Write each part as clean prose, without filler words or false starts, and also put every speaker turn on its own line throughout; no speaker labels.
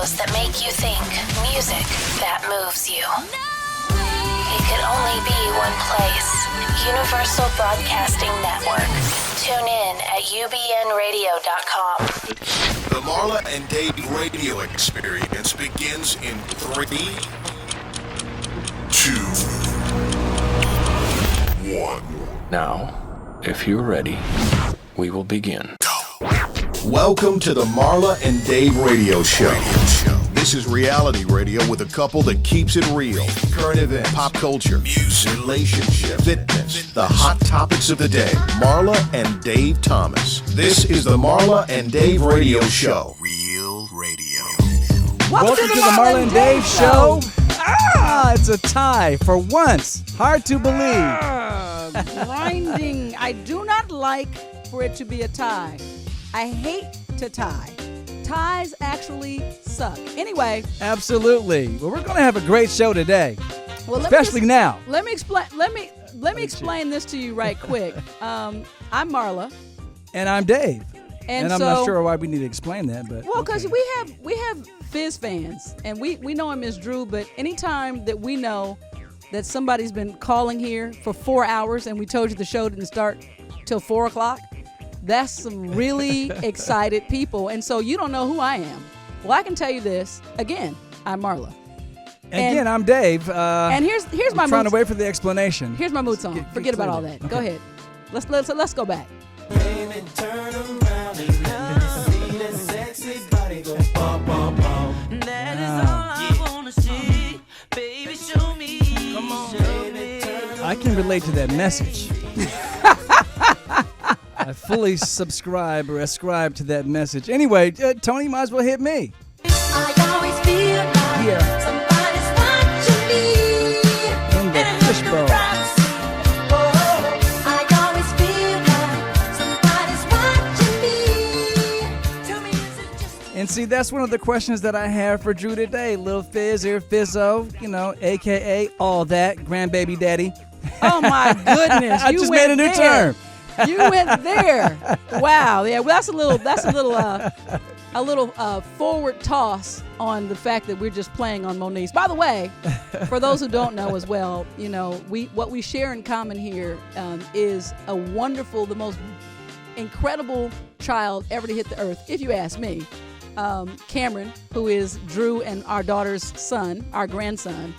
shows that make you think, music that moves you. It could only be one place. Universal Broadcasting Network. Tune in at ubnradio.com.
The Marla and Dave radio experience begins in 3, 2, 1.
Now, if you're ready, we will begin.
Welcome to the Marla and Dave radio show. This is reality radio with a couple that keeps it real. Current events, pop culture, music, relationships, fitness, the hot topics of the day. Marla and Dave Thomas. This is the Marla and Dave radio show. Real radio.
Welcome to the Marla and Dave show. It's a tie for once. Hard to believe.
Grinding. I do not like for it to be a tie. I hate to tie. Ties actually suck. Anyway.
Absolutely. Well, we're going to have a great show today.
Well,
especially now.
Let me explain. Let me explain this to you right quick. I'm Marla.
And I'm Dave.
And
I'm
so,
not sure why we need to explain that, but
well, because we have Fizz fans, and we know him as Dreux. But anytime that we know that somebody's been calling here for 4 hours, and we told you the show didn't start till 4 o'clock. That's some really excited people. And so you don't know who I am. Well, I can tell you this. Again, I'm Marla.
Again, I'm Dave.
And here's my
I'm trying to wait for the explanation.
Here's my mood song. Forget about all that. Okay. Go ahead. Let's go back.
Baby, turn around and see that sexy body go bum, bum, bum. That is all I wanna see. Baby, show me. Come on, baby,
I can relate to that message. I fully subscribe or ascribe to that message. Anyway, Tony, might as well hit me.
I always feel like somebody's watching me.
In the fishbowl.
I always feel like somebody's watching me. Tell me, is it just...
And see, that's one of the questions that I have for Dreux today. Lil Fizz, AirFizzo, a.k.a. all that, Grandbaby Daddy.
Oh, my goodness.
I just made a new term.
You went there. Wow. Yeah. Well, that's a little forward toss on the fact that we're just playing on Monique's. By the way, for those who don't know as well, what we share in common here is a wonderful, the most incredible child ever to hit the earth, if you ask me. Cameron, who is Dreux and our daughter's son, our grandson,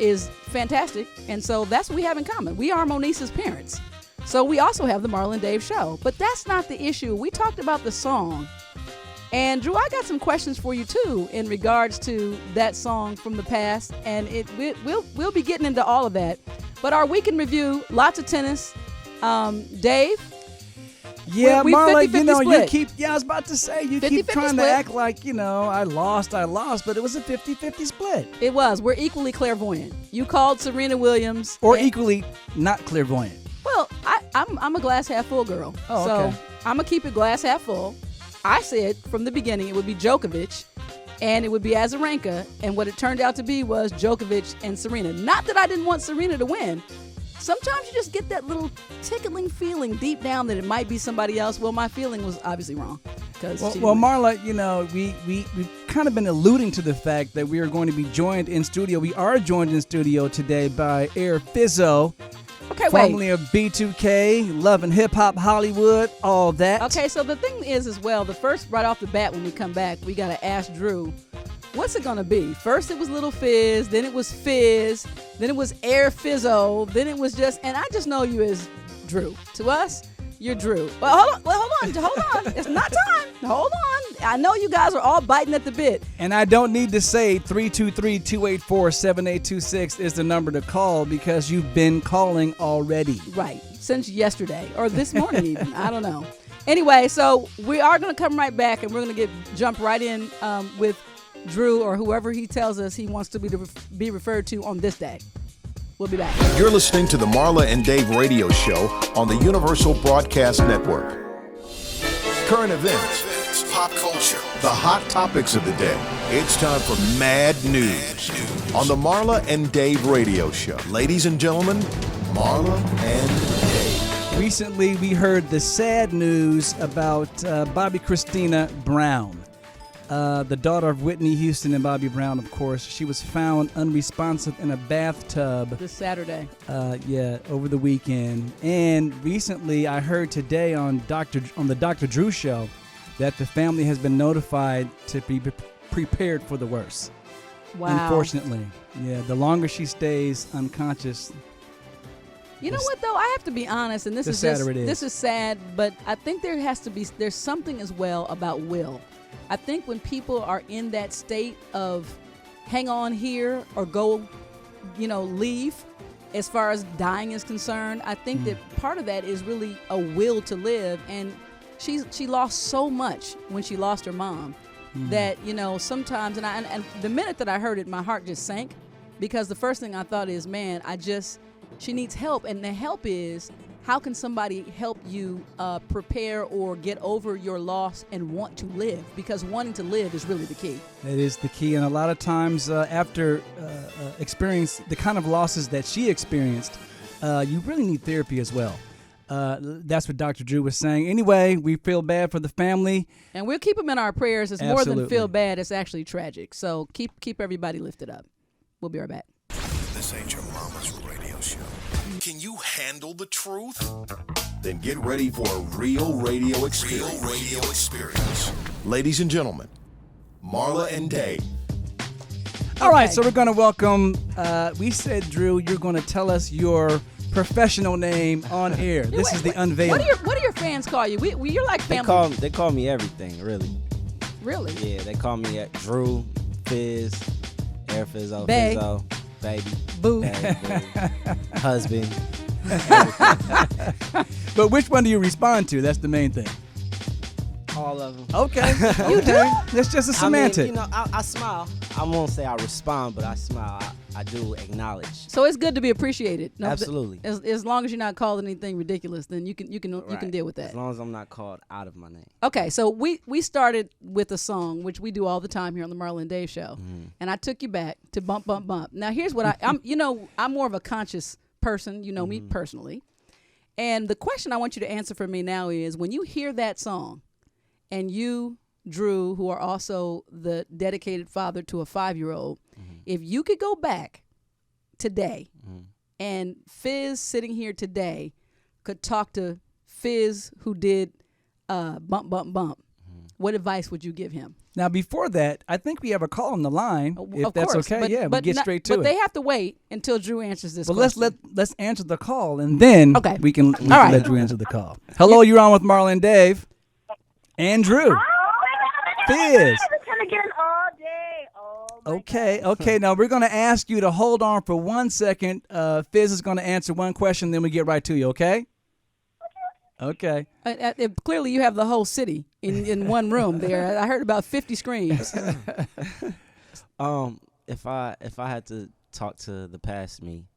is fantastic. And so that's what we have in common. We are Monique's parents. So we also have the Marla and Dave show. But that's not the issue. We talked about the song. And Dreux, I got some questions for you too in regards to that song from the past. And we'll be getting into all of that. But our week in review, lots of tennis. Dave?
Yeah,
we
Marla,
50-50 split.
I was about to say, you
50-50
keep trying
split.
to act like, I lost, but it was a 50-50 split.
It was. We're equally clairvoyant. You called Serena Williams.
Or equally not clairvoyant.
Well, I'm a glass half full girl.
Oh,
so
okay.
I'm going to keep it glass half full. I said from the beginning it would be Djokovic and it would be Azarenka. And what it turned out to be was Djokovic and Serena. Not that I didn't want Serena to win. Sometimes you just get that little tickling feeling deep down that it might be somebody else. Well, my feeling was obviously wrong.
Well, Marla, we've kind of been alluding to the fact that we are going to be joined in studio. We are joined in studio today by AirFizzo.
Okay,
formerly of B2K, Love and Hip Hop Hollywood, all that.
Okay, so the thing is as well, right off the bat when we come back, we got to ask Dreux, what's it going to be? First it was Lil Fizz, then it was Fizz, then it was AirFizzo, then it was just, and I just know you as Dreux. To us, you're Dreux. Well, hold on. It's not time. Hold on. I know you guys are all biting at the bit.
And I don't need to say 323-284-7826 is the number to call because you've been calling already.
Right. Since yesterday or this morning even. I don't know. Anyway, so we are going to come right back and we're going to jump right in with Dreux or whoever he tells us he wants to be referred to on this day. We'll be back.
You're listening to the Marla and Dave radio show on the Universal Broadcast Network. Current events, pop culture, the hot topics of the day. It's time for Mad News on the Marla and Dave radio show. Ladies and gentlemen, Marla and Dave.
Recently, we heard the sad news about Bobbi Kristina Brown. the daughter of Whitney Houston and Bobby Brown, of course. She was found unresponsive in a bathtub.
This Saturday.
Over the weekend. And recently, I heard today on the Dr. Drew show that the family has been notified to be prepared for the worst.
Wow.
Unfortunately. Yeah, the longer she stays unconscious.
You know what though? I have to be honest, and this is sad, but I think there's something as well about will. I think when people are in that state of hang on here or go, leave, as far as dying is concerned, I think that part of that is really a will to live. And she lost so much when she lost her mom that, sometimes, and the minute that I heard it, my heart just sank, because the first thing I thought is, man, she needs help. And the help is, how can somebody help you prepare or get over your loss and want to live? Because wanting to live is really the key.
That is the key. And a lot of times after experience the kind of losses that she experienced, you really need therapy as well. That's what Dr. Drew was saying. Anyway, we feel bad for the family. And
we'll keep them in our prayers. It's more than feel bad. It's actually tragic. So keep everybody lifted up. We'll be right back.
This ain't your mama's radio show. Can you handle the truth? Then get ready for a real radio experience. Ladies and gentlemen, Marla and Dave.
All right, so we're going to welcome, we said, Drew, you're going to tell us your professional name on air. This is the unveiling.
What do your fans call you? You're like family.
They call me everything, really.
Really?
Yeah, they call me Dreux, Fizz, AirFizzo,
Bae.
Fizzo, baby,
boo,
husband.
But which one do you respond to? That's the main thing.
All of them.
Okay. You do? That's just a semantic.
I smile. I won't say I respond, but I smile. I do acknowledge.
So it's good to be appreciated. No,
absolutely.
As long as you're not called anything ridiculous, then you can deal with that.
As long as I'm not called out of my name.
Okay, so we started with a song, which we do all the time here on the Marla and Dave show, and I took you back to Bump Bump Bump. Now here's what I'm more of a conscious person, me personally, and the question I want you to answer for me now is, when you hear that song, and you, Drew, who are also the dedicated father to a 5-year-old, if you could go back today and Fizz sitting here today could talk to Fizz who did Bump Bump Bump, what advice would you give him?
Now, before that, I think we have a call on the line, if that's
course,
okay. We get straight to it.
But they have to wait until Drew answers this
question.
Well,
let's answer the call, and then we can let Drew answer the call. Hello, you're on with Marla and Dave. And Drew.
Oh, my God.
Fizz.
I've been trying to get in all day. Oh,
Okay. Now, we're going to ask you to hold on for 1 second. Fizz is going to answer one question, then we get right to you, okay? Okay.
Clearly, you have the whole city in one room there. I heard about 50 screens.
If I had to talk to the past me,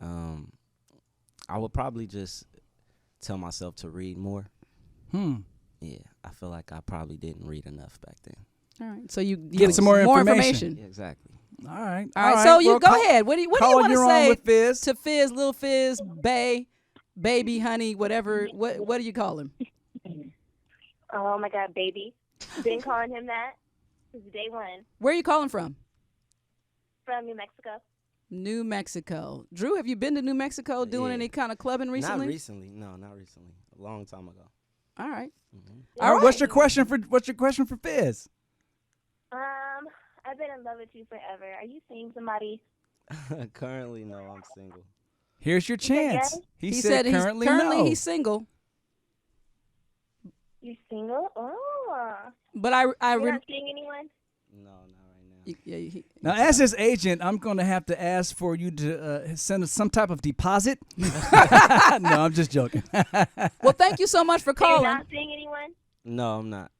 I would probably just tell myself to read more. Yeah, I feel like I probably didn't read enough back then.
All right, so you
get some more information.
Yeah, exactly.
All right.
So you go ahead. What do you want to say to Fizz, Lil Fizz, Bae, baby, honey, whatever? What do you call him?
Oh my God, baby! Been calling him that since day one.
Where are you calling from?
From New Mexico.
New Mexico. Drew, have you been to New Mexico doing any kind of clubbing recently?
Not recently. No, not recently. A long time ago.
All right.
All right. What's your question for Fizz?
I've been in love with you forever. Are you seeing somebody?
Currently, no. I'm single.
Here's your chance. He said currently
no. He's single.
You're single? Oh.
But
you're not seeing anyone?
No, not right now.
Now, as his agent, I'm going to have to ask for you to send us some type of deposit. No, I'm just joking.
Well, thank you so much for calling.
You're not seeing anyone?
No, I'm not.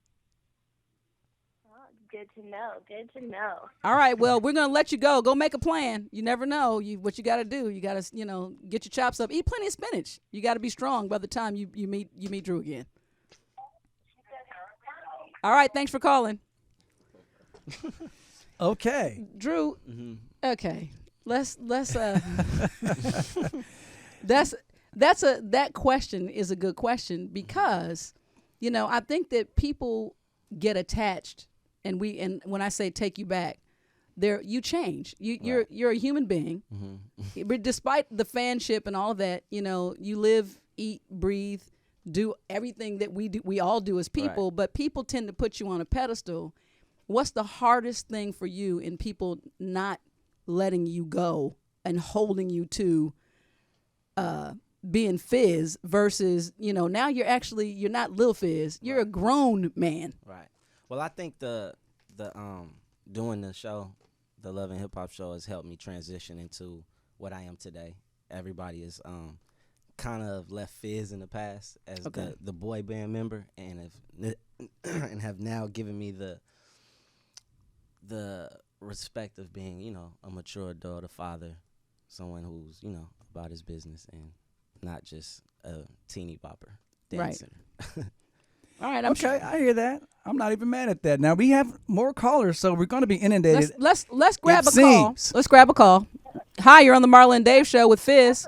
Oh, good to know. Good to know.
All right. Well, we're going to let you go. Go make a plan. You never know what you got to do. You got to, get your chops up. Eat plenty of spinach. You got to be strong by the time you meet Drew again. All right. Thanks for calling.
Okay.
Drew. Okay. Let's that question is a good question because, I think that people get attached and when I say take you back, you change. You're a human being. But despite the fanship and all of that, you live, eat, breathe, do everything that we all do as people, but people tend to put you on a pedestal. What's the hardest thing for you in people not letting you go and holding you to being Fizz versus, now you're not Lil Fizz. You're a grown man.
Right. Well, I think the doing the show, the Love and Hip Hop show, has helped me transition into what I am today. Everybody is kind of left Fizz in the past as the boy band member, and have now given me the respect of being, a mature adult, a father, someone who's, about his business and not just a teeny bopper dancer.
Right. All right.
I hear that. I'm not even mad at that. Now we have more callers, so we're going to be inundated.
Let's grab a call. Let's grab a call. Hi, you're on the Marla and Dave show with Fizz.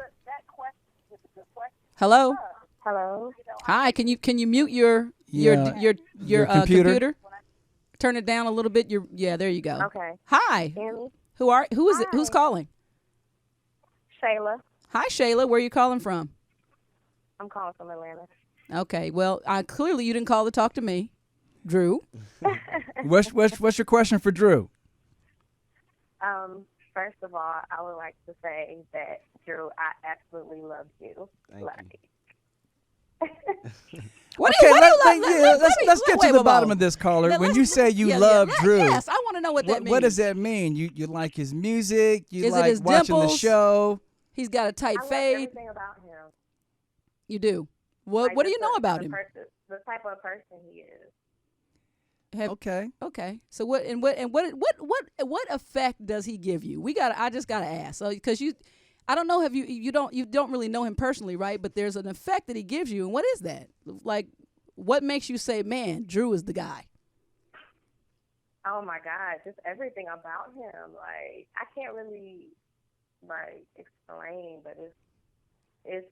Hello.
Hello.
Hi. Can you mute your computer? Turn it down a little bit. There you go.
Okay.
Hi. Who is it? Who's calling?
Shayla.
Hi, Shayla. Where are you calling from?
I'm calling from Atlanta.
Okay. Well, clearly you didn't call to talk to me, Drew.
What's your question for Drew?
First of all, I would like to say that Drew, I absolutely love you.
Thank you.
Let's
get to the bottom of this, caller. When you say you love Drew,
yes, I want to know what that means.
What does that mean? You like his music? You
Is it
like
his
watching
dimples?
the show?
He's got a tight
I
fade.
love everything about him.
You do. What do you know about him?
The type of person he is.
Okay.
So what effect does he give you? I just gotta ask. So because I don't know. You don't really know him personally, right? But there's an effect that he gives you, and what is that? Like, what makes you say, "Man, Drew is the guy"?
Oh my God, just everything about him. Like, I can't really explain, but it's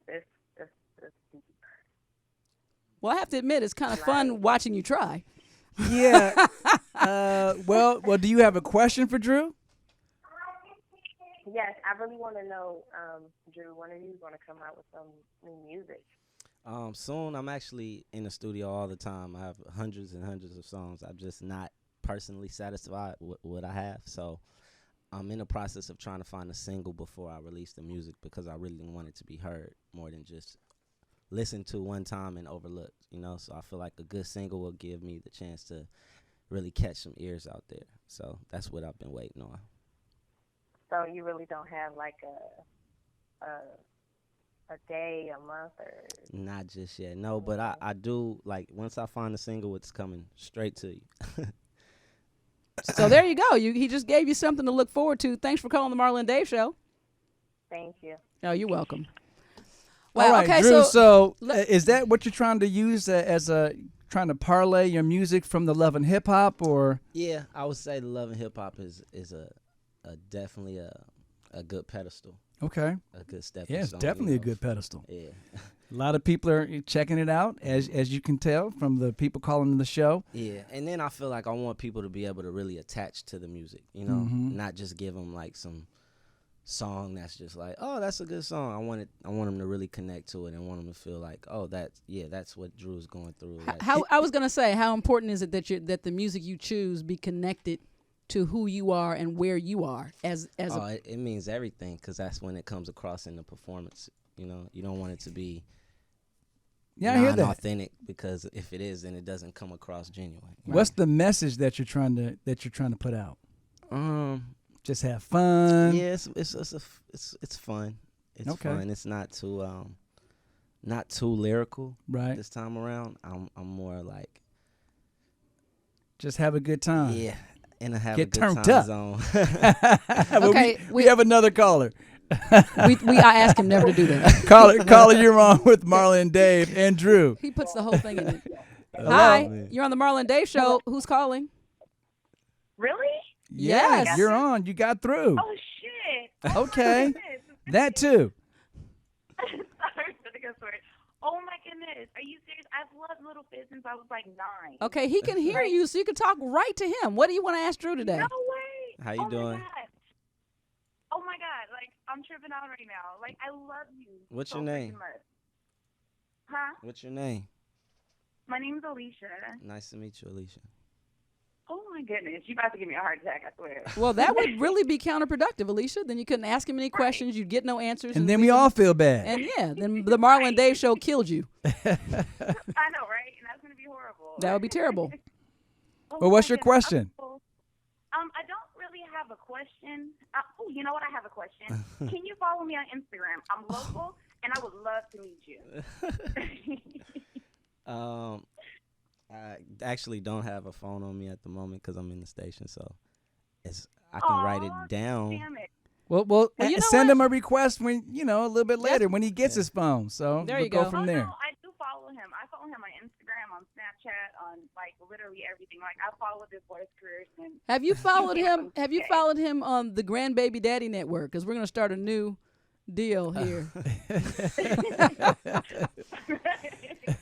deep.
Well, I have to admit, it's kind of fun watching you try.
Yeah. Well, do you have a question for Drew?
Yes, I really want to know, Drew, when are you going to come out with some new music?
Soon. I'm actually in the studio all the time. I have hundreds and hundreds of songs. I'm just not personally satisfied with what I have. So I'm in the process of trying to find a single before I release the music, because I really want it to be heard more than just listened to one time and overlooked, So I feel like a good single will give me the chance to really catch some ears out there. So that's what I've been waiting on.
So you really don't have like a day, a month, or
not just yet. No, but I do, like, once I find the single, it's coming straight to you.
So there you go. He just gave you something to look forward to. Thanks for calling the Marla and Dave show.
Thank you.
Oh, you're welcome. Well,
all right,
okay,
Drew, so is that what you're trying to use trying to parlay your music from the Love and Hip Hop, or? Yeah,
I would say the Love and Hip Hop is definitely a good pedestal.
Okay.
A good step.
Yeah, it's definitely a good pedestal.
Yeah.
A lot of people are checking it out, as you can tell from the people calling the show.
Yeah, and then I feel like I want people to be able to really attach to the music, not just give them like some song that's just like, oh, that's a good song. I want them to really connect to it and want them to feel like, oh, that's what Drew's going through.
I was gonna say, how important is it that the music you choose be connected to who you are and where you are
it means everything, because that's when it comes across in the performance. You don't want it to be non-authentic, because if it is, then it doesn't come across genuine. Right?
What's the message that you're trying to put out? Just have fun.
Yeah, it's fun. It's
okay.
Fun. It's not too lyrical.
Right.
This time around, I'm more like,
just have a good time.
Yeah, and have
Get
a good
turned
time
up.
zone.
Okay,
we have another caller.
I asked him never to do that.
Caller, you're on with Marla and Dave and Drew.
He puts the whole thing in it. Hi, you're on the Marla and Dave show. Who's calling?
Really?
Yes.
You're on. You got through.
Oh, shit.
Okay. That too.
Sorry for the good story.
Oh my goodness. Are you serious? I've loved Lil Fizz since I was like 9.
Okay, he can hear you, so you can talk right to him. What do you want to ask Dreux today?
No way.
How you doing?
Oh my God. Like, I'm tripping out right now. Like, I love you.
What's
so
your name?
freaking much. Huh?
What's your name?
My name's Alicia.
Nice to meet you, Alicia.
Oh my goodness. You about to give me a heart attack, I swear.
Well, that would really be counterproductive, Alicia. Then you couldn't ask him any questions. You'd get no answers.
And then we all feel bad.
And yeah, then the Marla and Dave show killed you.
I know, right? And that's going to be horrible.
That would be terrible.
Well, what's your question?
I don't really have a question. Oh, you know what? I have a question. Can you follow me on Instagram? I'm local, and I would love to meet you.
I actually don't have a phone on me at the moment because I'm in the station, so I can write it down.
Damn it.
Well,
you know
send
what?
him a request when a little bit later when he gets his phone. So
There
we'll
you
go
go.
from there.
No, I do follow him. I follow him on Instagram, on Snapchat, on like literally everything. Like I follow this boy's career. And
Have you followed him? Have you followed him on the Grandbaby Daddy network? Because we're going to start a new deal here.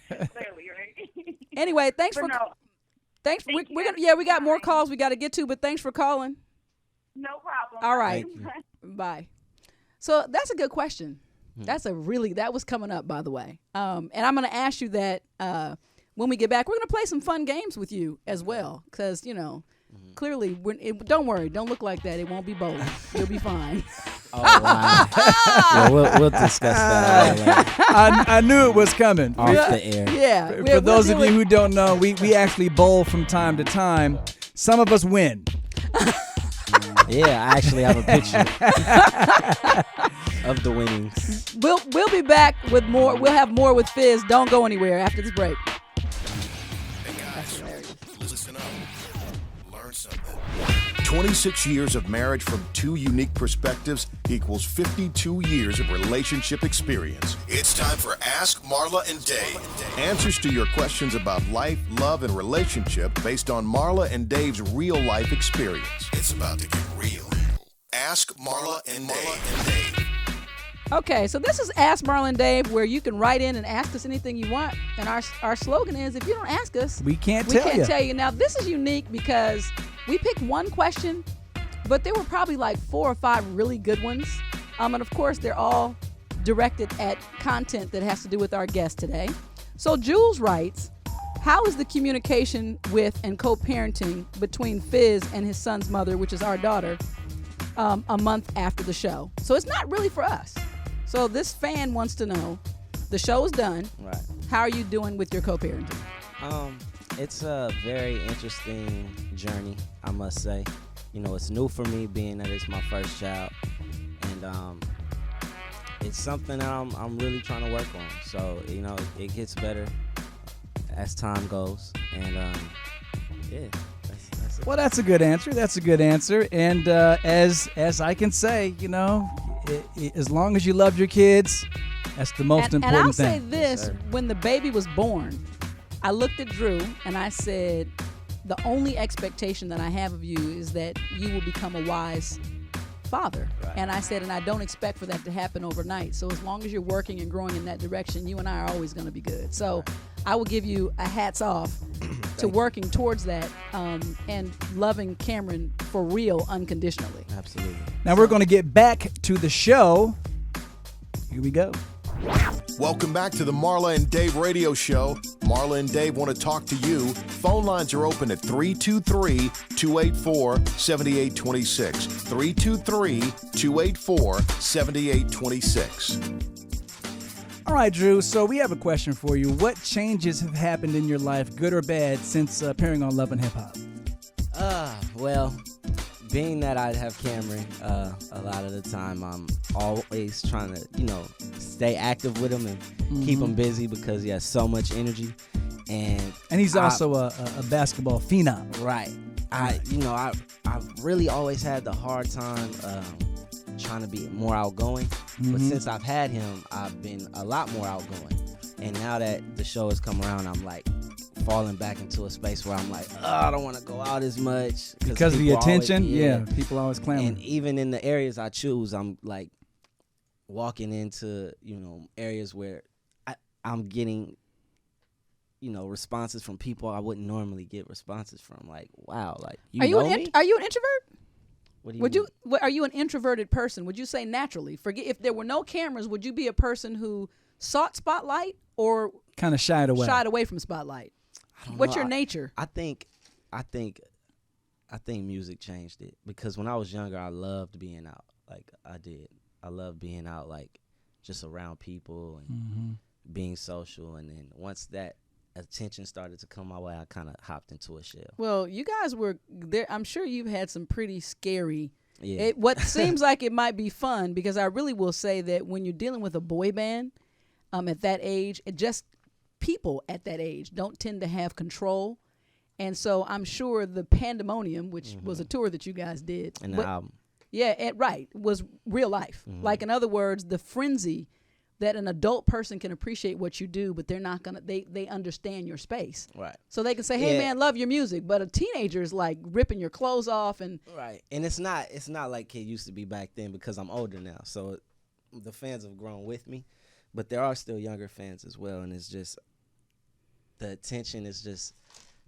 Clearly, right?
Anyway, thanks
But
for.
no,
Thanks.
Thank
We're
you.
gonna. We got more calls we got to get to, but thanks for calling.
no problem.
All right.
Thank you.
Bye. So that's a good question. That was coming up, by the way. And I'm going to ask you that when we get back. We're going to play some fun games with you as well, because clearly, don't worry, don't look like that. It won't be bowling. You'll be fine.
Oh, wow. Yeah, we'll discuss that later.
I knew it was coming.
Off the air.
Yeah.
For those of you who don't know, we actually bowl from time to time. Some of us win.
Yeah, I actually have a picture of the winnings.
We'll be back with more. We'll have more with Fizz. Don't go anywhere after this break.
Listen up. Learn something. 26 years of marriage from two unique perspectives equals 52 years of relationship experience. It's time for Ask Marla and Dave. Answers to your questions about life, love, and relationship based on Marla and Dave's real-life experience. It's about to get real. Ask Marla and Dave.
Okay, so this is Ask Marla and Dave, where you can write in and ask us anything you want. And our slogan is, if you don't ask us,
We can't
we
tell
can't
you.
tell you. Now, this is unique because we picked one question, but there were probably like 4 or 5 really good ones. And of course, they're all directed at content that has to do with our guest today. So Jules writes, how is the communication with and co-parenting between Fizz and his son's mother, which is our daughter, a month after the show? So it's not really for us. So this fan wants to know, the show is done.
Right.
How are you doing with your co-parenting?
It's a very interesting journey, I must say. It's new for me, being that it's my first child, and it's something that I'm really trying to work on. So it gets better as time goes, and yeah. That's it.
Well, that's a good answer. That's a good answer. And as I can say, as long as you love your kids, that's the most
And
important
I'll say
thing.
this,
sir.
when the baby was born, I looked at Dreux and I said, the only expectation that I have of you is that you will become a wise father.
Right.
And I said, and I don't expect for that to happen overnight. So as long as you're working and growing in that direction, you and I are always going to be good. So I will give you a hats off to working towards that and loving Cameron for real unconditionally.
Absolutely.
Now we're going to get back to the show. Here we go.
Welcome back to the Marla and Dave radio show. Marla and Dave want to talk to you. Phone lines are open at 323-284-7826. 323-284-7826.
All right, Dreux. So we have a question for you. What changes have happened in your life, good or bad, since appearing on Love and Hip Hop?
Well, being that I have Cameron, a lot of the time I'm always trying to, stay active with him and keep him busy because he has so much energy. And
he's also a basketball phenom.
Right. I've really always had the hard time trying to be more outgoing. But since I've had him, I've been a lot more outgoing. And now that the show has come around, I'm like falling back into a space where I'm like, I don't want to go out as much.
Because of the
people
attention?
always,
People always clamoring.
And even in the areas I choose, I'm like walking into, areas where I'm getting, responses from people I wouldn't normally get responses from. Like, wow, like
Are you an introvert?
What do you mean?
Are you an introverted person? Would you say naturally? Forget if there were no cameras, would you be a person who sought spotlight or
kind of shied away?
Shied away from spotlight. What's your nature?
I think music changed it, because when I was younger, I loved being out. Like I did. I loved being out, like just around people and being social. And then once that attention started to come my way, I kind of hopped into a shell.
Well, you guys were there. I'm sure you've had some pretty scary.
Yeah.
What seems like it might be fun, because I really will say that when you're dealing with a boy band, at that age, people at that age don't tend to have control. And so I'm sure the Pandemonium, which was a tour that you guys did.
And the album.
Yeah, right. Was real life. Like, in other words, the frenzy that an adult person can appreciate what you do, but they're not going to, they understand your space.
Right.
So they can say, hey, man, love your music. But a teenager is like ripping your clothes off. And
right. And it's not like it used to be back then, because I'm older now. So the fans have grown with me. But there are still younger fans as well. And it's just, the attention is just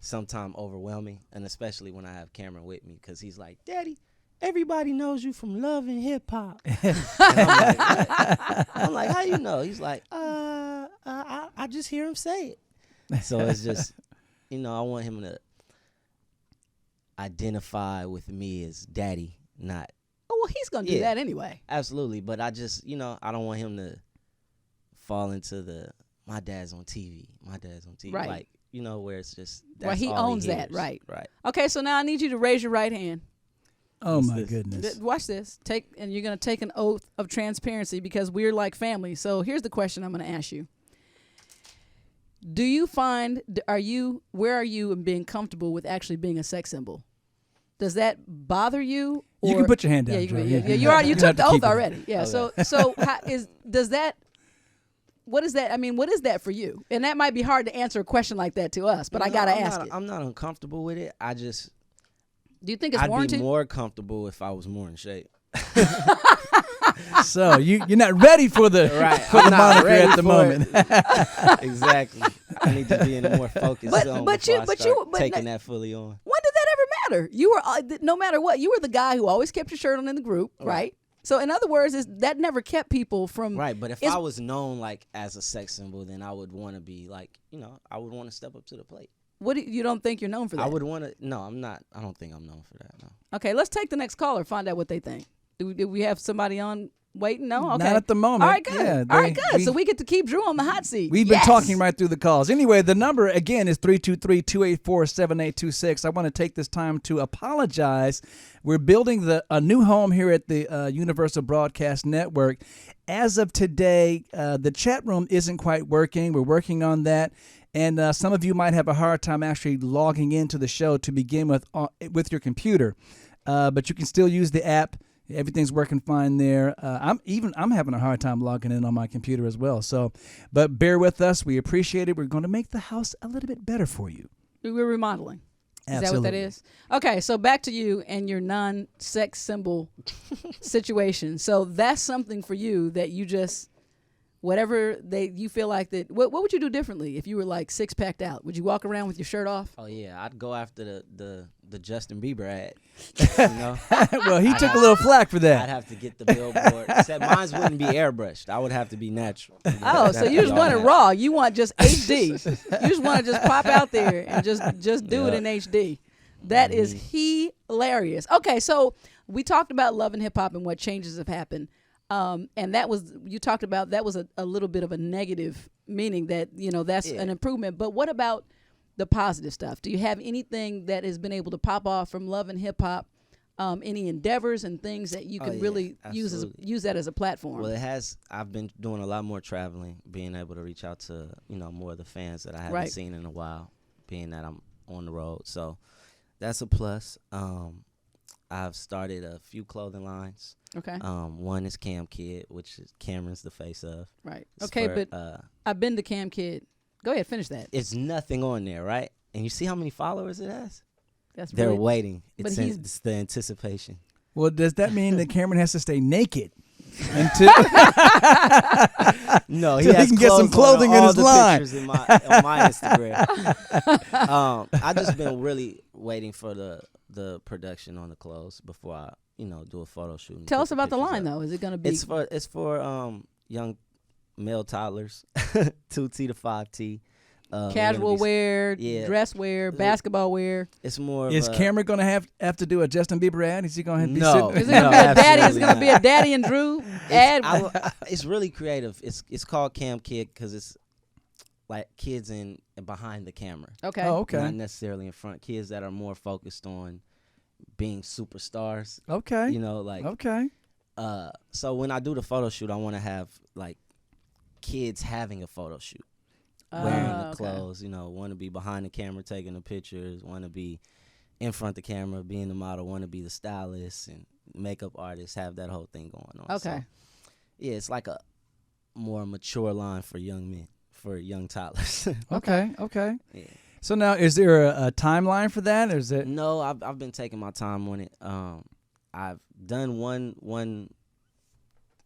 sometimes overwhelming. And especially when I have Cameron with me, because he's like, Daddy, everybody knows you from Love and Hip Hop. I'm like, how you know? He's like, I just hear him say it. So it's just, I want him to identify with me as Daddy, not.
Oh, well, he's going to do that anyway.
Absolutely. But I just, I don't want him to fall into my dad's on TV. My dad's on TV.
Right.
Like, where it's just, that's
right, he
all
owns
he
that.
hears.
Right.
Right.
Okay, so now I need you to raise your right hand.
Oh, my goodness.
Watch this. And you're going to take an oath of transparency, because we're like family. So here's the question I'm going to ask you. Do you find, where are you in being comfortable with actually being a sex symbol? Does that bother you? Or,
you can put your hand down.
You took the oath already. Yeah. Okay. So what is that? I mean, what is that for you? And that might be hard to answer a question like that to us, but I got to ask it.
I'm not uncomfortable with it. I just.
Do you think it's
I'd
warranted?
I'd be more comfortable if I was more in shape.
So you're not ready for the moniker at the moment.
Exactly. I need to be in a more focused zone before I start taking that fully on.
When did that ever matter? You were no matter what, you were the guy who always kept your shirt on in the group, right? So in other words, that never kept people from
right. But if I was known like as a sex symbol, then I would want to be like, I would want to step up to the plate.
What you don't think you're known for that?
I would want to. No, I'm not. I don't think I'm known for that. No.
Okay, let's take the next caller. Find out what they think. Do we have somebody on waiting? No. Okay.
Not at the moment.
All right, good.
Yeah,
all right, good. So we get to keep Drew on the hot seat.
We've been talking right through the calls. Anyway, the number again is 323-284-7826. I want to take this time to apologize. We're building a new home here at the Universal Broadcast Network. As of today, the chat room isn't quite working. We're working on that. And some of you might have a hard time actually logging into the show to begin with your computer, but you can still use the app. Everything's working fine there. I'm having a hard time logging in on my computer as well. So, but bear with us. We appreciate it. We're going to make the house a little bit better for you.
We're remodeling.
Absolutely.
Is that what that is? Okay, so back to you and your non-sex symbol situation. So that's something for you that you just. Whatever you feel like that. What would you do differently if you were like six-packed out? Would you walk around with your shirt off?
Oh yeah, I'd go after the Justin Bieber ad.
Well, he took a litlittle flack for that.
I'd have to get the billboard. Except mine wouldn't be airbrushed. I would have to be natural.
So you just want it raw. You want just HD. You just want to just pop out there and just do it in HD. That is hilarious. Okay, so we talked about Love and Hip Hop and what changes have happened. And you talked about that was a little bit of a negative meaning that, that's an improvement. But what about the positive stuff? Do you have anything that has been able to pop off from Love and Hip Hop? Any endeavors and things that you can really use that as a platform?
Well, it has. I've been doing a lot more traveling, being able to reach out to, more of the fans that I haven't seen in a while, being that I'm on the road. So that's a plus. I've started a few clothing lines.
Okay.
One is Cam Kid, which is Cameron's the face of.
Right. Okay, but I've been to Cam Kid. Go ahead, finish that.
It's nothing on there, right? And you see how many followers it has? They're
really,
waiting. It's the anticipation.
Well, does that mean that Cameron has to stay naked? until
No, he
Till he
has
can get some
clothes on
clothing in
all
his
the
line.
pictures on my Instagram. I just been really waiting for the production on the clothes before I do a photo shoot. and
Tell
put
us about the
pictures
line
up.
though. Is it going to be?
It's for young male toddlers, 2T to 5T.
Casual wear,
yeah.
dress wear, basketball wear.
It's more.
is
of
Cameron gonna have to do a Justin Bieber ad? Is he gonna be
No.
sitting?
Is it going to be a daddy? Is
absolutely
it going to be a
not.
daddy and Drew ad?
It's really creative. It's called Cam Kid because it's like kids in behind the camera.
Okay.
Oh, okay.
Not necessarily in front. Kids that are more focused on being superstars.
Okay.
Like
Okay.
so when I do the photo shoot, I want to have like kids having a photo shoot. Wearing the
okay.
clothes, want to be behind the camera taking the pictures, want to be in front of the camera being the model, want to be the stylist and makeup artist, have that whole thing going on.
Okay.
So, yeah, it's like a more mature line for young men, for young toddlers.
Okay.
Yeah.
So now, is there a timeline for that? Or is it?
No, I've been taking my time on it. I've done one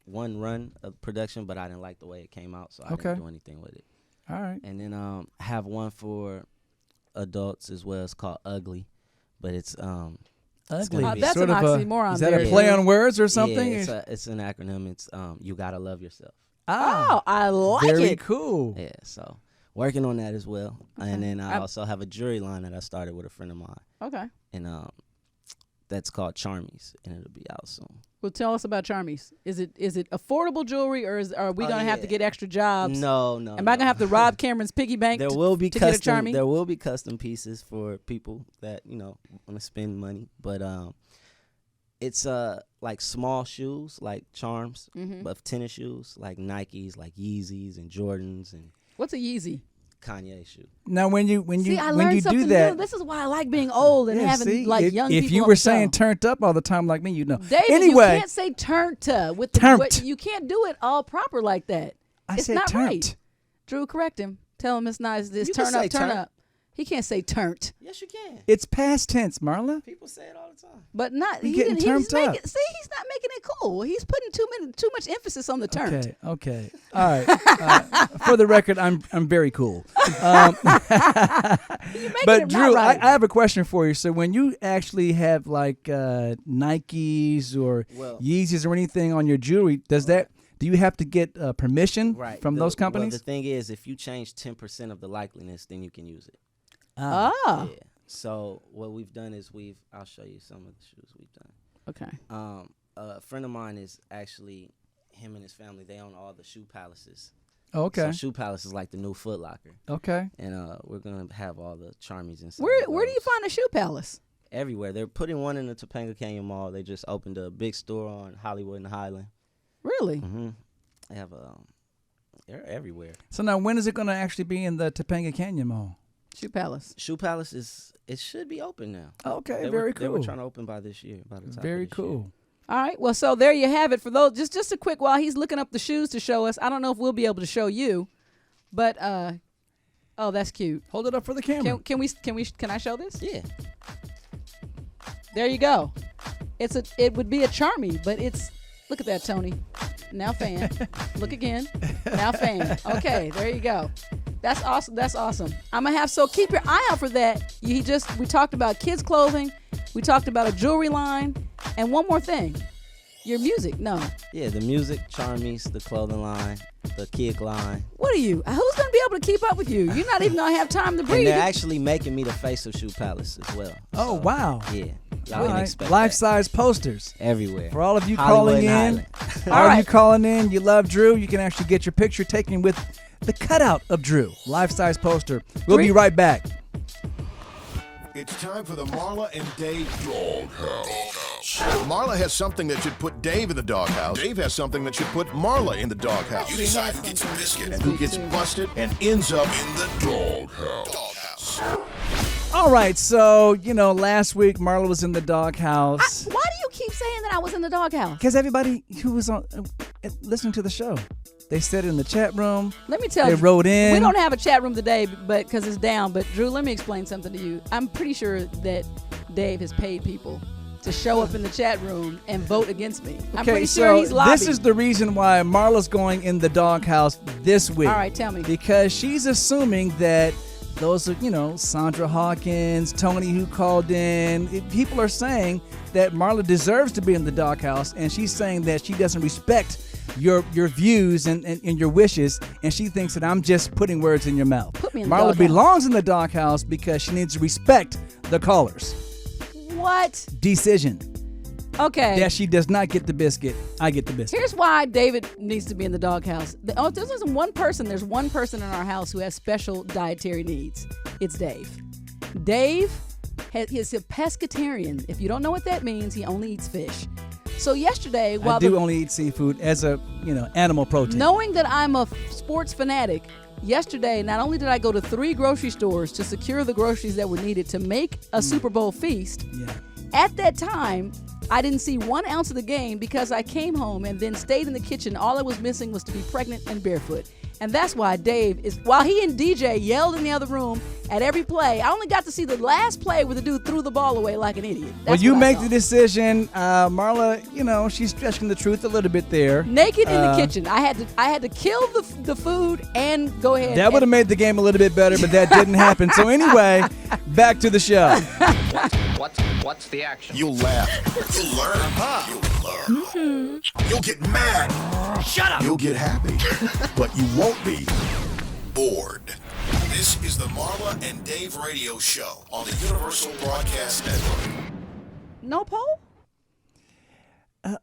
run of production, but I didn't like the way it came out, so I didn't do anything with it.
All right.
And then have one for adults as well. It's called Ugly, but it's
Ugly.
It's gonna be
That's
Sort
an
of a-
oxymoron
Is that
there.
a play on words or something?
Yeah, it's an acronym. It's you gotta love yourself.
Oh, I like
very
it.
cool.
Yeah, so working on that as well. And then I also have a jewelry line that I started with a friend of mine,
Okay.
and that's called Charmies, and it'll be out soon.
Well, tell us about Charmies. Is it affordable jewelry, or are we gonna have to get extra jobs?
No.
Am I gonna have to rob Cameron's piggy bank?
There will be
to get a
custom.
Charmy?
There will be custom pieces for people that want to spend money, but it's like small shoes, like charms, but tennis shoes, like Nikes, like Yeezys and Jordans and
What's a Yeezy?
Kanye shoe.
Now, when you
See, I
when
learned
you
something
do that,
new. This is why I like being old and
yeah,
having
see,
like young people.
if you
on
were
the show.
saying turned up all the time like me, you'd know.
David,
anyway,
you can't say turned with the
Turned.
you can't do it all proper like that.
I
It's
said
not
turned.
right. Drew, correct him. Tell him it's not. It's
You can
turn up,
say
turn
turn.
up. He can't say turned,
Yes, you can.
It's past tense, Marla.
People say it all the time.
but not.
You're
He
getting
didn't. He's
turned up.
making. See, he's not making it cool. He's putting too much emphasis on the turned.
Okay. All right. For the record, I'm very cool.
You're making
But
it
Drew,
not right.
I have a question for you. So when you actually have like Nikes or
Well-
Yeezys or anything on your jewelry, do you have to get permission from those
Well,
companies?
the thing is, if you change 10% of the likeliness, then you can use it.
Ah.
Yeah. So what we've done is I'll show you some of the shoes we've done.
Okay.
A friend of mine is actually, him and his family, they own all the shoe palaces.
Okay.
So Shoe Palace is like the new Foot Locker.
Okay.
And we're going to have all the Charmies inside.
Where do you find a shoe palace?
Everywhere. They're putting one in the Topanga Canyon Mall. They just opened a big store on Hollywood and Highland.
Really?
Mm-hmm. They have they're everywhere.
So now, when is it going to actually be in the Topanga Canyon Mall?
Shoe palace.
Shoe Palace it should be open now.
Okay,
They
very
were, They were
cool.
trying to open by this year, by the time.
Very cool.
All right. Well, so there you have it. For those, just a quick while he's looking up the shoes to show us. I don't know if we'll be able to show you, but oh, that's cute.
Hold it up for the camera.
Can I show this?
Yeah.
There you go. It would be a Charmy, but it's, look at that, Tony. Now fan. Look again. Now fan. Okay, there you go. That's awesome. That's awesome. I'm gonna have, so keep your eye out for that. We talked about kids clothing. We talked about a jewelry line, and one more thing. Your music. No.
Yeah, the music, Charmies, the clothing line, the kid line.
What are you? Who's gonna be able to keep up with you? You're not even gonna have time to
And
breathe.
they're actually making me the face of Shoe Palace as well.
Oh,
So,
wow.
Yeah. Y'all
All
can
right.
expect
Life-size posters.
that. Everywhere.
For all of you
Hollywood
calling
and
in,
Highland.
all of you
right.
calling in, you love Drew, you can actually get your picture taken with the cutout of Drew. Life-size poster. We'll be right back.
It's time for the Marla and Dave Doghouse. Marla has something that should put Dave in the doghouse. Dave has something that should put Marla in the doghouse. You decide who gets a biscuit and who gets busted and ends up in the doghouse.
All right, so, last week Marla was in the doghouse.
Why do you keep saying that I was in the doghouse?
Because everybody who was on listening to the show, they said it in the chat room.
Let me tell
They
you.
wrote in.
We don't have a chat room today, but because it's down. But Drew, let me explain something to you. I'm pretty sure that Dave has paid people to show up in the chat room and vote against me. I'm
Okay,
pretty
so
sure he's lobbied.
this is the reason why Marla's going in the doghouse this week.
All right, tell me.
Because she's assuming that those are, Sandra Hawkins, Tony who called in. People are saying that Marla deserves to be in the doghouse, and she's saying that she doesn't respect your views and your wishes, and she thinks that I'm just putting words in your mouth.
Put me in the
Marla
doghouse.
belongs in the doghouse because she needs to respect the callers.
What?
Decision.
Okay.
That she does not get the biscuit. I get the biscuit.
Here's why David needs to be in the doghouse. There's one person. There's one person in our house who has special dietary needs. It's Dave. Dave is a pescatarian. If you don't know what that means, he only eats fish. So yesterday, while
I do only eat seafood as a animal protein.
knowing that I'm a sports fanatic, yesterday not only did I go to 3 grocery stores to secure the groceries that were needed to make a Super Bowl feast.
Yeah.
At that time, I didn't see 1 ounce of the game because I came home and then stayed in the kitchen. All I was missing was to be pregnant and barefoot. And that's why Dave is, while he and DJ yelled in the other room at every play, I only got to see the last play where the dude threw the ball away like an idiot.
Well,
That's
you
what I
make
saw.
the decision. Marla, she's stretching the truth a little bit there.
Naked in the kitchen. I had to kill the food and go ahead.
That would have made the game a little bit better, but that didn't happen. So anyway, back to the show.
What's the action?
You'll laugh. You'll learn. You'll learn. You'll get mad.
Shut up!
You'll get happy. But you won't be bored. This is the Marla and Dave radio show on the Universal Broadcast Network.
No poll?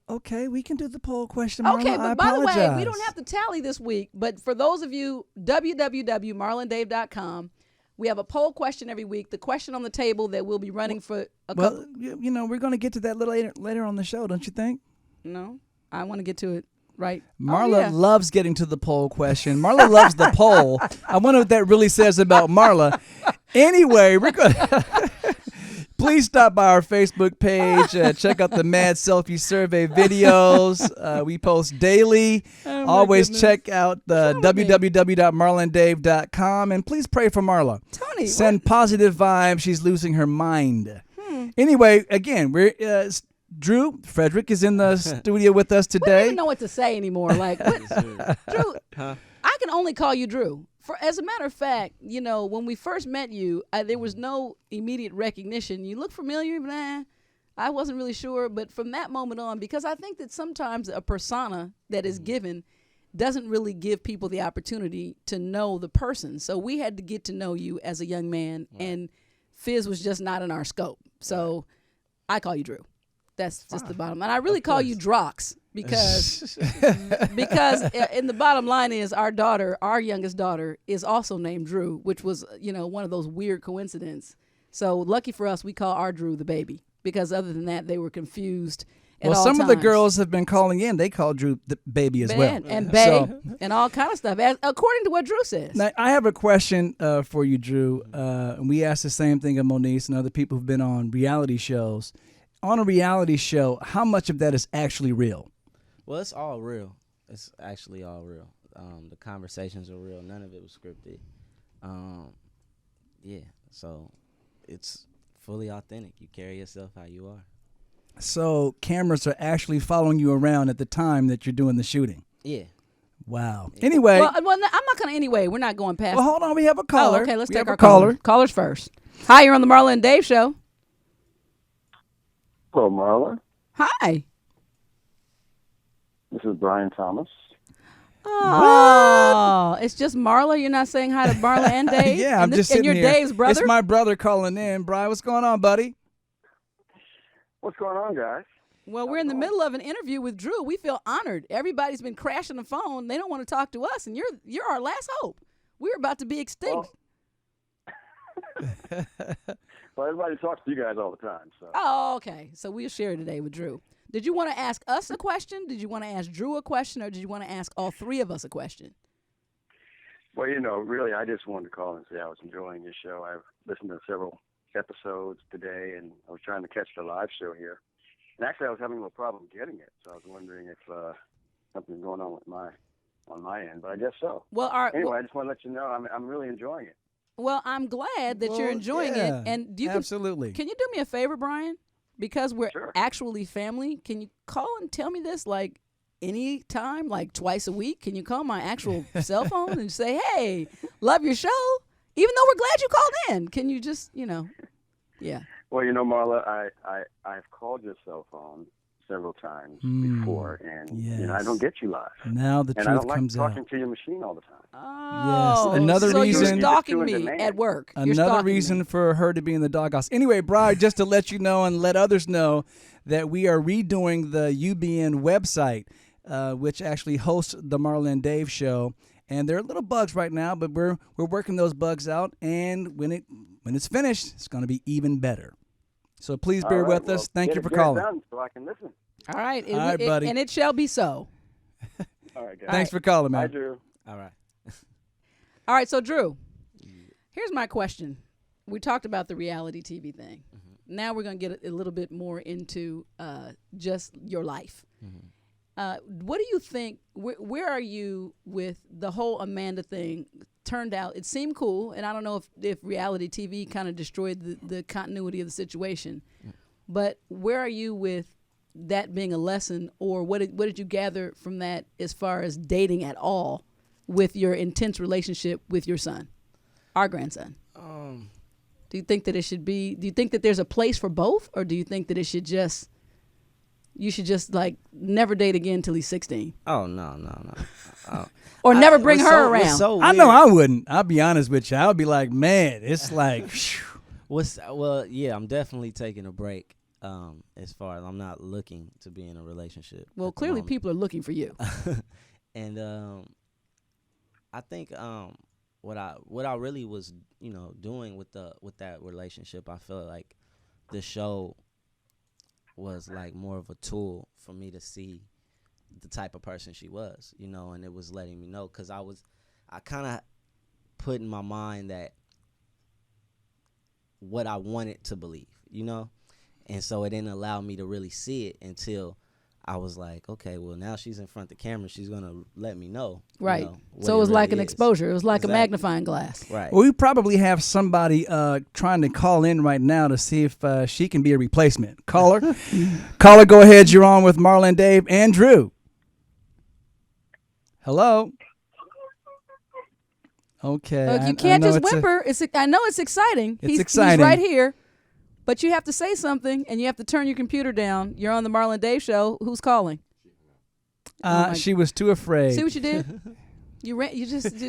Okay, we can do the poll question, Marla.
Okay,
I
but by the way,
apologize.
we don't have to tally this week. But for those of you, www.marlandave.com, we have a poll question every week. The question on the table that we'll be running for a couple.
Well, we're going to get to that little later on the show, don't you think?
No, I want to get to it right.
Marla loves getting to the poll question. Marla loves the poll. I wonder what that really says about Marla. Anyway, we're going to... Please stop by our Facebook page. Check out the Mad Selfie Survey videos. We post daily. Always check out the www.marlandave.com. And please pray for Marla.
Tony,
send positive vibes. She's losing her mind. Anyway, again, we're Dreux Frederic is in the studio with us
We don't
today.
even know what to say anymore. Like, Dreux, I can only call you Dreux. As a matter of fact, when we first met you, there was no immediate recognition. You look familiar, but I wasn't really sure. But from that moment on, because I think that sometimes a persona that is given doesn't really give people the opportunity to know the person. So we had to get to know you as a young man, and Fizz was just not in our scope. So I call you Dreux. That's just the bottom line. I really call you Drox because in the bottom line is our youngest daughter is also named Dreux, which was, one of those weird coincidences. So lucky for us, we call our Dreux the baby, because other than that, they were confused at all
some of the
times.
girls have been calling in. They call Dreux the baby as well.
And bae and all kind of stuff, according to what Dreux says.
Now, I have a question for you, Dreux. And we asked the same thing of Moniece and other people who've been on reality shows. On a reality show, how much of that is actually real?
Well, it's all real. It's actually all real. The conversations are real. None of it was scripted. So it's fully authentic. You carry yourself how you are.
So cameras are actually following you around at the time that you're doing the shooting?
Yeah.
Wow. Anyway.
Well, I'm not going to anyway. We're not going past.
Well, hold on. We have a caller.
Oh, okay, let's
We
take
have
our
a caller.
Callers first. Hi, you're on the Marla and Dave show.
Hello, Marla.
Hi.
This is Brian Thomas.
Oh, it's just Marla. You're not saying hi to Marla and Dave?
Yeah, I'm just sitting
and you're
here.
Dave's brother?
It's my brother calling in. Brian, what's going on, buddy?
What's going on, guys?
Well, we're in the middle of an interview with Dreux. We feel honored. Everybody's been crashing the phone. They don't want to talk to us, and you're our last hope. We're about to be extinct.
Well, everybody talks to you guys all the time. So.
Oh, okay. So we'll share today with Dreux. Did you want to ask us a question? Did you want to ask Dreux a question, or did you want to ask all three of us a question?
Well, really, I just wanted to call and say I was enjoying your show. I've listened to several episodes today, and I was trying to catch the live show here. And actually, I was having a little problem getting it, so I was wondering if something's going on with on my end. But I guess so.
Well,
anyway, I just want to let you know I'm really enjoying it.
Well, I'm glad that you're enjoying it. And
absolutely.
Can you do me a favor, Brian? because we're
Sure.
actually family, can you call and tell me this like any time, like twice a week? Can you call my actual cell phone and say, hey, love your show? Even though we're glad you called in. Can you just, yeah.
Well, Marla, I've called your cell phone several times before, and I don't get you live.
Now the
and I
truth
don't like
comes
talking
out.
to your machine all the time.
Oh,
Yes, another
so
reason.
you're stalking
You're
me
too in
at
demand.
work. You're
Another
stalking
reason
me.
for her to be in the doghouse. Anyway, Brian, just to let you know and let others know that we are redoing the UBN website, which actually hosts the Marla and Dave show. And there are little bugs right now, but we're working those bugs out. And when it's finished, it's going to be even better. So please bear
All right,
with us.
well,
Thank you for
get
calling.
it done so I can listen.
All right.
All right, buddy.
And it shall be so.
All right, guys.
Thanks for calling, man.
Bye, Drew.
All right.
All right, so Drew, here's my question. We talked about the reality TV thing.
Mm-hmm.
Now we're going to get a little bit more into just your life.
Mm-hmm.
What do you think, where are you with the whole Amanda thing? Turned out, it seemed cool, and I don't know if reality TV kind of destroyed the continuity of the situation, but where are you with that being a lesson, or what did you gather from that as far as dating at all with your intense relationship with your son, our grandson? Do you think that it should be, do you think that there's a place for both, or do you think that you should just like never date again till he's 16?
Oh, no.
Or never bring her around.
So
I know I wouldn't. I'll be honest with you. I would be like, man, it's like,
yeah, I'm definitely taking a break. As far as I'm not looking to be in a relationship.
Well, clearly people are looking for you.
And I think what I really was doing with that relationship, I felt like the show was like more of a tool for me to see the type of person she was, and it was letting me know, because I kind of put in my mind that what I wanted to believe, and so it didn't allow me to really see it until I was like, okay, well, now she's in front of the camera, she's gonna let me know,
right?
What
So it was
really
like an
is.
exposure. It was like
Exactly.
a magnifying glass.
Right.
well, we probably have somebody trying to call in right now to see if she can be a replacement. Caller, go ahead. You're on with Marla and Dave and Drew. Hello. Okay.
You can't just whimper. I know it's exciting.
It's
He's
exciting.
right here, but you have to say something, and you have to turn your computer down. You're on the Marla and Dave show. Who's calling?
She was too afraid.
See what you did? You ran. You just.
No, I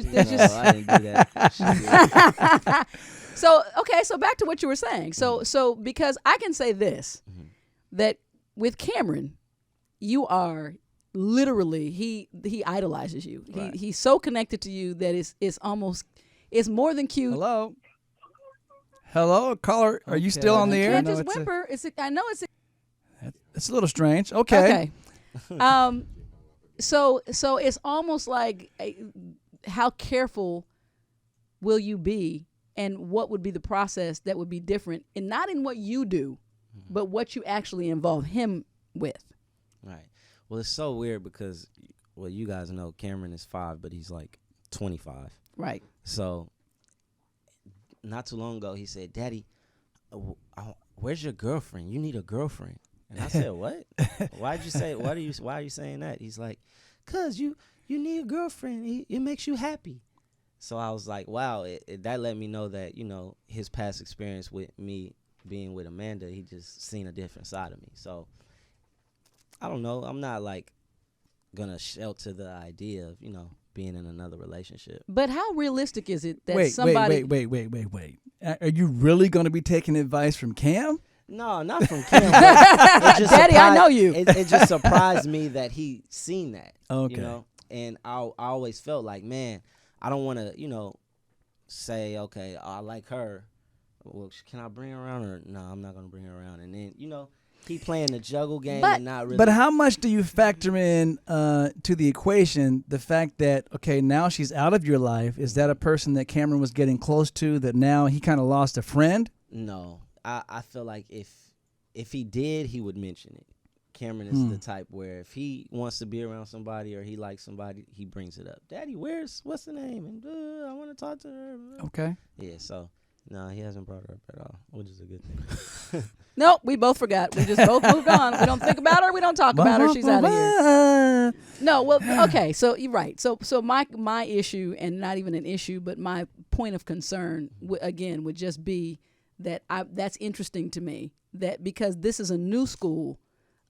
didn't do that.
So back to what you were saying. So because I can say this, that with Cameron, you are literally he idolizes you.
Right.
He's so connected to you that it's more than cute.
Hello, caller. Are you still on the air?
Can't just whimper. I know it's.
It's a little strange. Okay.
So it's almost like how careful will you be, and what would be the process that would be different, and not in what you do, but what you actually involve him with.
Right. Well, it's so weird because, well, you guys know Cameron is 5, but he's like 25.
Right.
So not too long ago, he said, "Daddy, where's your girlfriend? You need a girlfriend." And I said, "What? Why are you saying that?" He's like, "Cause you need a girlfriend. It makes you happy." So I was like, wow, that let me know that, his past experience with me being with Amanda, he just seen a different side of me. So I don't know. I'm not like gonna shelter the idea of, being in another relationship.
But how realistic is it that
Wait.
somebody?
Are you really going to be taking advice from Cam?
No, not from Cam. Daddy,
I know you.
It just surprised me that he seen that.
Okay.
And I always felt like, man, I don't want to, say, okay, I like her. Well, can I bring her around? Or no, I'm not going to bring her around. And then, keep playing the juggle game and not really.
But how much do you factor in to the equation the fact that, okay, now she's out of your life? Is that a person that Cameron was getting close to that now he kind of lost a friend?
No. I feel like if he did, he would mention it. Cameron is the type where if he wants to be around somebody or he likes somebody, he brings it up. Daddy, what's the name? And I want to talk to her.
Okay.
Yeah, so No, he hasn't brought her up at all, which is a good thing.
Nope, we both forgot. We just both moved on. We don't think about her. We don't talk about her. She's out of here. No, well, okay. So you're right. So my issue, and not even an issue, but my point of concern again would just be that that's interesting to me, that because this is a new school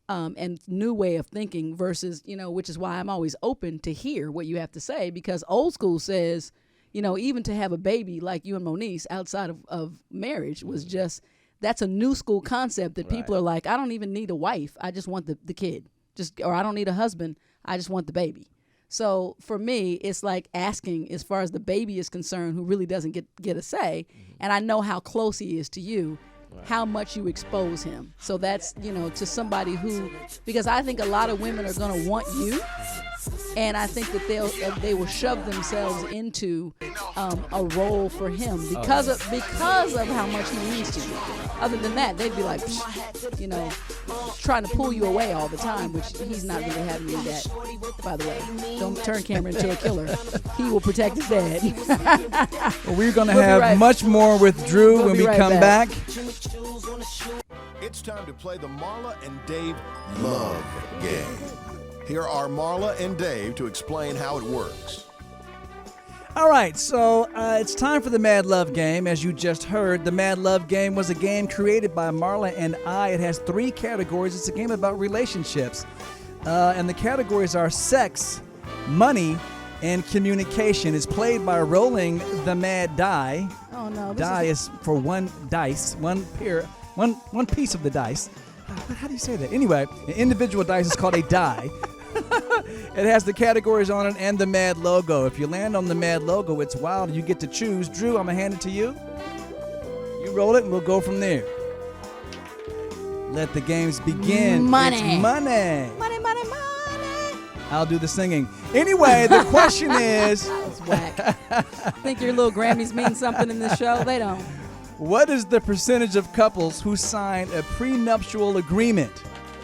and new way of thinking versus, which is why I'm always open to hear what you have to say, because old school says, even to have a baby like you and Moniece outside of marriage was just. That's a new school concept that people are like, I don't even need a wife. I just want the kid. Or I don't need a husband. I just want the baby. So for me, it's like asking, as far as the baby is concerned, who really doesn't get a say, and I know how close he is to you, how much you expose him. So that's, to somebody who, because I think a lot of women are going to want you, and I think that they will shove themselves into a role for him because of how much he means to you. Other than that, they'd be like, trying to pull you away all the time, which he's not really having you that. By the way, don't turn Cameron into a killer. He will protect his dad.
Well, we're going to have much more with Drew when we come back.
It's time to play the Marla and Dave Love Game. Here are Marla and Dave to explain how it works.
All right, so it's time for the Mad Love Game. As you just heard, the Mad Love Game was a game created by Marla and I. It has 3 categories. It's a game about relationships. And the categories are sex, money, and communication. It's played by rolling the mad die.
Oh, no.
Die is for one dice, one piece of the dice. How do you say that? Anyway, an individual dice is called a die. It has the categories on it and the Mad logo. If you land on the Mad logo, it's wild. You get to choose. Drew, I'm going to hand it to you. You roll it, and we'll go from there. Let the games begin.
Money.
It's money.
Money, money, money.
I'll do the singing. Anyway, the question is...
That was whack. Think your little Grammys mean something in this show? They don't.
What is the percentage of couples who sign a prenuptial agreement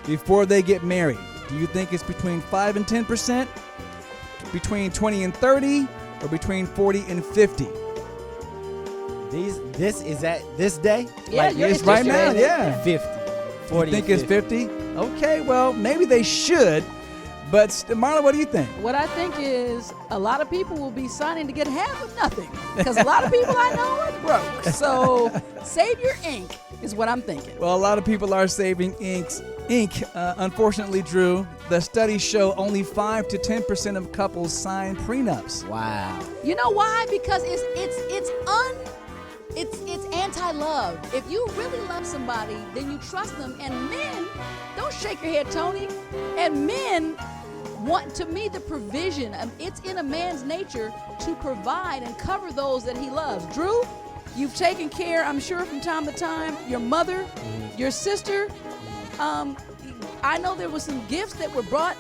before they get married? Do you think it's between 5 and 10%, between 20 and 30, or between 40 and 50?
This is at this day?
Yeah,
it's right now, yeah.
50. 40
You think it's 50? Okay, well, maybe they should. But Marla, what do you think?
What I think is a lot of people will be signing to get half of nothing because a lot of people I know are broke. So save your ink is what I'm thinking.
Well, a lot of people are saving ink. Unfortunately, Drew, the studies show only 5 to 10% of couples sign prenups.
Wow.
You know why? Because it's anti-love. If you really love somebody, then you trust them. And men, don't shake your head, Tony. And men want, to me, the provision. It's in a man's nature to provide and cover those that he loves. Drew, you've taken care, I'm sure, from time to time, your mother, your sister. I know there was some gifts that were brought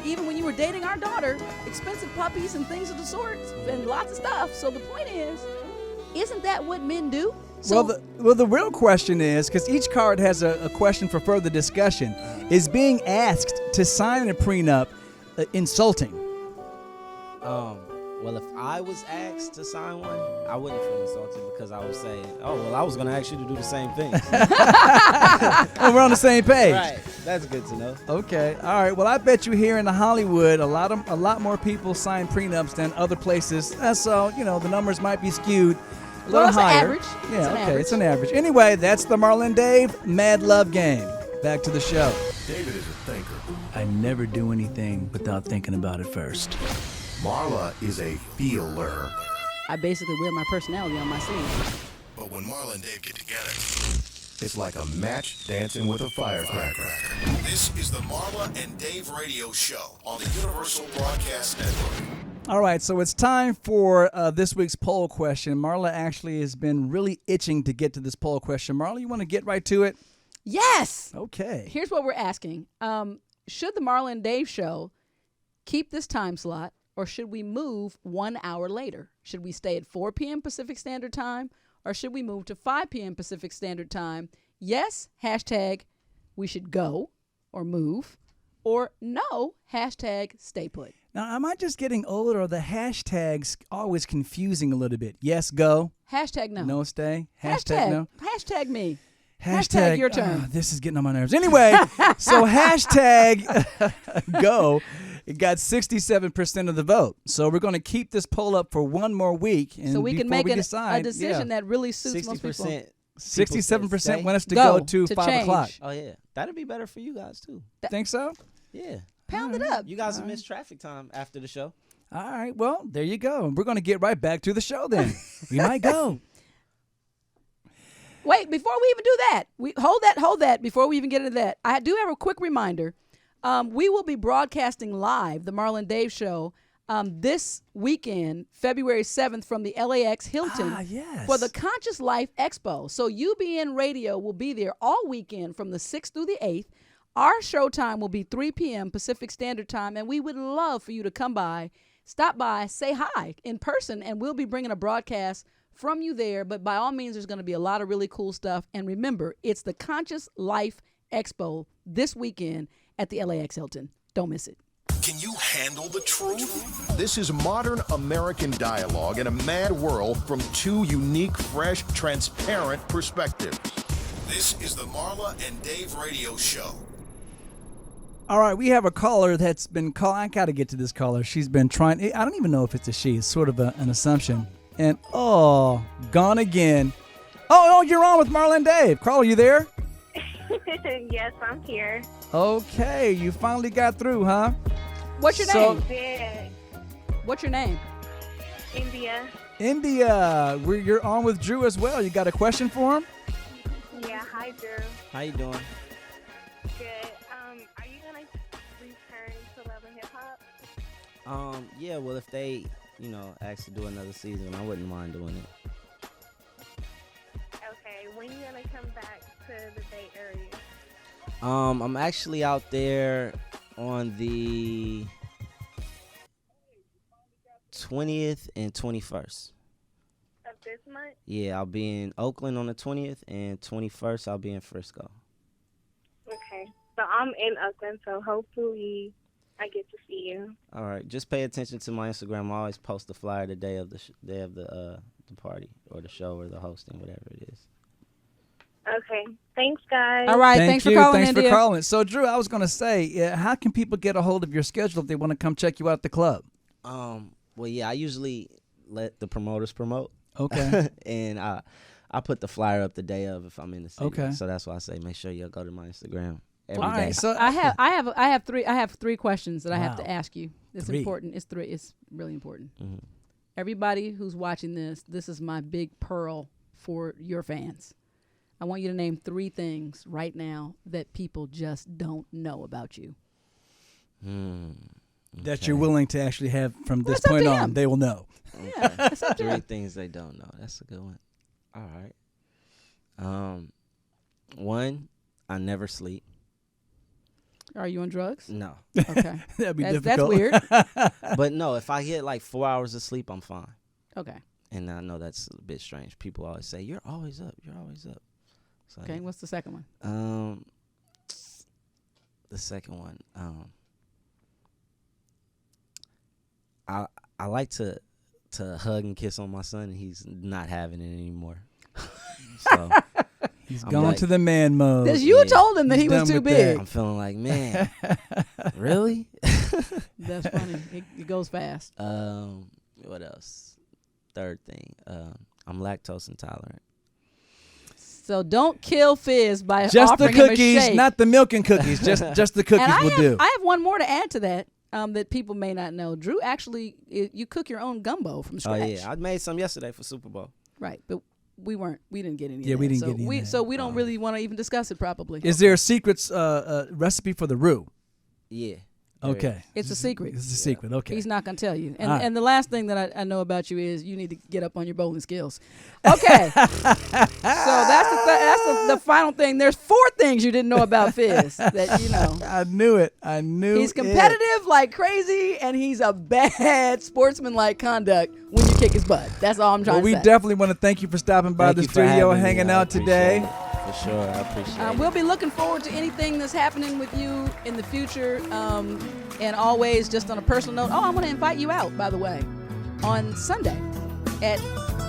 even when you were dating our daughter, expensive puppies and things of the sort, and lots of stuff. So the point is, isn't that what men do? So,
well, the real question is, because each card has a question for further discussion, is being asked to sign a prenup insulting?
Well, if I was asked to sign one, I wouldn't feel insulted because I would say, oh, well, I was going to ask you to do the same thing.
Well, we're on the same page.
Right. That's good to know.
Okay. All right. Well, I bet you here in Hollywood, a lot more people sign prenups than other places. So, the numbers might be skewed a little higher.
It's average.
Yeah, it's an average. Anyway, that's the Marla and Dave Mad Love Game. Back to the show.
David is a thinker.
I never do anything without thinking about it first.
Marla is a feeler.
I basically wear my personality on my sleeve.
But when Marla and Dave get together, it's like a match dancing with a firecracker. This is the Marla and Dave radio show on the Universal Broadcast Network.
All right, so it's time for this week's poll question. Marla actually has been really itching to get to this poll question. Marla, you want to get right to it?
Yes.
Okay.
Here's what we're asking. Should the Marla and Dave show keep this time slot, or should we move 1 hour later? Should we stay at 4 p.m. Pacific Standard Time, or should we move to 5 p.m. Pacific Standard Time? Yes, hashtag we should go or move, or no, hashtag stay put.
Now, am I just getting older, or the hashtags always confusing a little bit? Yes, go.
Hashtag no.
No, stay. Hashtag no.
Hashtag me.
Hashtag
your turn.
This is getting on my nerves. Anyway, so hashtag go. It got 67% of the vote. So we're going to keep this poll up for one more week. And
so we can make
a
decision that really suits most people.
67% want us to go to 5
change.
o'clock.
Oh, yeah. That'd be better for you guys, too.
Think so?
Yeah.
Pound it up.
You guys will miss traffic time after the show.
All right. Well, there you go. We're going to get right back to the show then. We might go.
Wait, before we even do that, hold that. Before we even get into that, I do have a quick reminder. We will be broadcasting live the Marla and Dave show this weekend, February 7th, from the LAX Hilton for the Conscious Life Expo. So UBN Radio will be there all weekend from the 6th through the 8th. Our show time will be 3 p.m. Pacific Standard Time, and we would love for you to come by, stop by, say hi in person, and we'll be bringing a broadcast from you there. But by all means, there's going to be a lot of really cool stuff. And remember, it's the Conscious Life Expo this weekend at the LAX Hilton. Don't miss it.
Can you handle the truth? This is modern American dialogue in a mad world from two unique, fresh, transparent perspectives. This is the Marla and Dave Radio Show.
All right, we have a caller that's been calling. I got to get to this caller. She's been trying. I don't even know if it's a she. It's sort of an assumption. And, gone again. Oh, you're on with Marla and Dave. Carl, are you there?
Yes, I'm here.
Okay, you finally got through, huh?
What's your name?
Yeah.
What's your name?
India.
You're on with Dreux as well. You got a question for him?
Yeah, hi, Drew.
How you doing?
Good. Are you going to return to Love and Hip Hop?
Yeah, well, if they, ask to do another season, I wouldn't mind doing it.
Okay, when you going to come back to the Bay Area?
I'm actually out there on the 20th and 21st.
Of this month?
Yeah, I'll be in Oakland on the 20th, and 21st I'll be in Frisco.
Okay, so I'm in Oakland, so hopefully I get to see you.
All right, just pay attention to my Instagram. I always post the flyer the day of the party or the show or the hosting, whatever it is.
Okay, thanks, guys.
All right, thanks for calling,
Thanks
India.
for calling. So, Drew, I was going to say, how can people get a hold of your schedule if they want to come check you out at the club?
Well, yeah, I usually let the promoters promote.
Okay.
And I put the flyer up the day of if I'm in the city.
Okay.
So that's why I say make sure you go to my Instagram every
All
day.
right. So
I have three questions that I have to ask you. It's
3.
important. It's 3. It's really important.
Mm-hmm.
Everybody who's watching this is my big pearl for your fans. I want you to name 3 things right now that people just don't know about you.
that you're willing to actually have from this
it's up
point
to
on,
him.
they will know.
Yeah, it's up to
3
him.
things they don't know. That's a good one. All right. 1, I never sleep.
Are you on drugs?
No.
Okay.
That'd be
That's
difficult.
weird.
But no, if I get like 4 hours of sleep, I'm fine.
Okay.
And I know that's a bit strange. People always say, you're always up. You're always up. So,
Okay, what's the second one?
The second one, I like to hug and kiss on my son, and he's not having it anymore. So
He's
I'm
gone
like,
to the man mode.
Because you told him that he
He's
was
done
too
with
big.
I'm feeling like, man, really?
That's funny. It goes fast.
What else? Third thing, I'm lactose intolerant.
So don't kill Fizz by
just the
offering him a
cookies,
shake.
not the milk and cookies. Just the cookies
And
will do.
I have one more to add to that that people may not know. Drew, actually, you cook your own gumbo from scratch.
Oh yeah, I made some yesterday for Super Bowl.
Right, but we didn't get any.
Yeah,
of
we
that.
didn't get any of that.
So we don't really want to even discuss it probably.
Is there a secret recipe for the roux?
Yeah.
Okay.
It's a secret.
It's a secret. Okay.
He's not going to tell you. And
All right.
and the last thing that I know about you is you need to get up on your bowling skills. Okay. So that's the final thing. There's 4 things you didn't know about Fizz that you know.
I knew it. I knew
He's competitive like crazy, and he's a bad sportsman-like conduct when you kick his butt. That's all I'm trying
Well,
to
we
say.
definitely want to thank you for stopping by
Thank
the
you for
studio and
having me.
hanging
I
out today.
appreciate For sure, I appreciate it.
We'll be looking forward to anything that's happening with you in the future. And always, just on a personal note, I'm going to invite you out, by the way. On Sunday at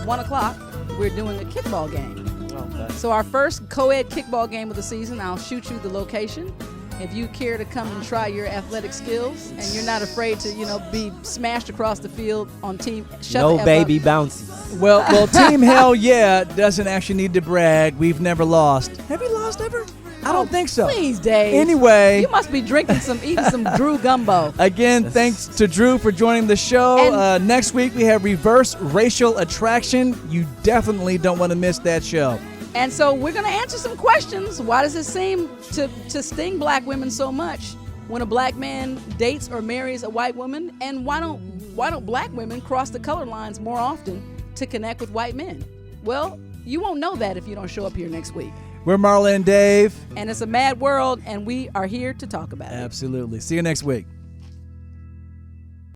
1 o'clock, we're doing a kickball game.
Okay.
So our first co-ed kickball game of the season, I'll shoot you the location. If you care to come and try your athletic skills and you're not afraid to, be smashed across the field on team,
No baby bounces.
Well, Team Hell Yeah doesn't actually need to brag. We've never lost. Have you lost ever? I don't think so.
Please, Dave.
Anyway.
You must be eating some Drew gumbo.
Again, thanks to Drew for joining the show. Next week, we have Reverse Racial Attraction. You definitely don't want to miss that show.
And so we're going to answer some questions. Why does it seem to sting black women so much when a black man dates or marries a white woman? And why don't black women cross the color lines more often to connect with white men? Well, you won't know that if you don't show up here next week.
We're Marla and Dave.
And it's a mad world, and we are here to talk about it.
Absolutely. See you next week.